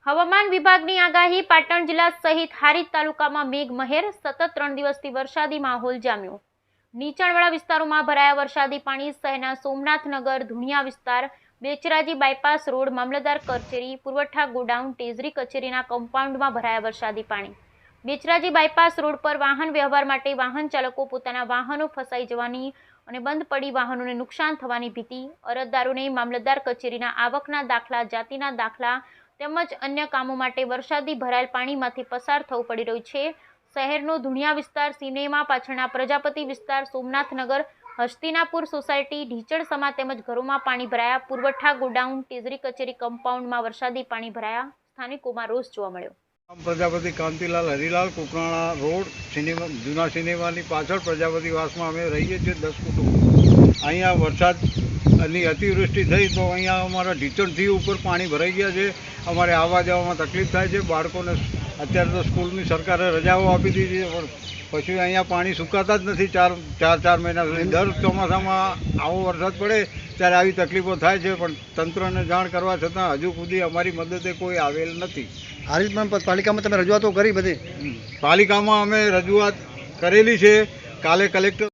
હવામાન વિભાગની આગાહી પાટણ જિલ્લા સહિત હારીજ તાલુકામાં મેઘમહેર સતત 3 દિવસથી વરસાદી માહોલ જામ્યો। નીચાણવાળા વિસ્તારોમાં ભરાયા વરસાદી પાણી। શહેરના સોમનાથનગર ધુણિયા વિસ્તાર, બેચરાજી બાયપાસ રોડ, મામલતદાર કચેરી, પુરવઠા ગોડાઉન, ટેઝરી કચેરીના કમ્પાઉન્ડમાં ભરાયા વરસાદી પાણી। બેચરાજી બાયપાસ રોડ પર વાહન વ્યવહાર માટે વાહન ચાલકો પોતાના વાહનો ફસાઈ જવાની અને બંધ પડી વાહનોને નુકસાન થવાની ભીતિ। અરજદારોને મામલતદાર કચેરીના આવકના દાખલા, જાતિના દાખલા તેમજ અન્ય કામો માટે વરસાદી ભરાયેલ પાણીમાંથી પસાર થવું પડી રહ્યું છે। શહેરનો ધુણિયા વિસ્તાર, સિનેમા પાછળના પ્રજાપતિ વિસ્તાર, સોમનાથનગર, હસ્તિનાપુર સોસાયટી, ઢીચણ સમા તેમજ ઘરોમાં પાણી ભરાયા। પુરવઠા ગોડાઉન, ટેઝરી કચેરી કમ્પાઉન્ડમાં વરસાદી પાણી ભરાયા। સ્થાનિકોમાં રોષ જોવા મળ્યો। પ્રજાપતિ કાંતિલાલ હરિલાલ કુકરાણા રોડ સિનેમા જૂના સિનેમાની પાછળ પ્રજાપતિવાસમાં અમે રહીએ છીએ 10 કુટુંબ। અહીંયા વરસાદની અતિવૃષ્ટિ થઈ તો અહીંયા અમારા ઢીચણથી ઉપર પાણી ભરાઈ ગયા છે। અમારે આવવા જવામાં તકલીફ થાય છે। બાળકોને અત્યારે તો સ્કૂલની સરકારે રજાઓ આપી દીધી છે, પણ પછી અહીંયા પાણી સુકાતા જ નથી। ચાર મહિના સુધી દર ચોમાસામાં આવો વરસાદ પડે ત્યારે આવી તકલીફો થાય છે, પણ તંત્રને જાણ કરવા છતાં હજુ સુધી અમારી મદદે કોઈ આવેલ નથી। હારીજમાં પાલિકામાં તમે રજૂઆતો કરી બધી? પાલિકામાં અમે રજૂઆત કરેલી છે। કાલે કલેક્ટર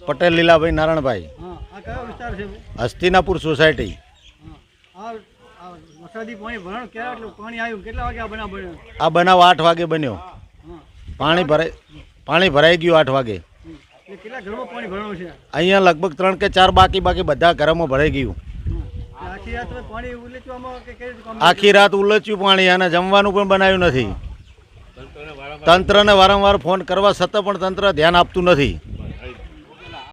પટેલ લીલાભાઈ નારણભાઈ, આ કયો વિસ્તાર છે? હસ્તિનાપુર સોસાયટી। વરસાદી પાણી ભરાણ ક્યારે પાણી આવ્યું? કેટલા વાગે આ બનાવ બન્યો? આ બનાવ 8 વાગે બન્યો। પાણી ભરાઈ ગયું 8 વાગે। કેટલા ઘરમાં પાણી ભરાણું છે? અહીંયા લગભગ 3 કે 4 બાકી બધા ઘરમાં ભરાઈ ગયું। આખી રાત પાણી ઉલેચવામાં કે કઈ રીતે કામ? આખી રાત ઉલચ્યું પાણી અને જમવાનું પણ બનાવ્યું નથી। તંત્રને વારંવાર ફોન કરવા છતાં પણ તંત્ર ધ્યાન આપતું નથી।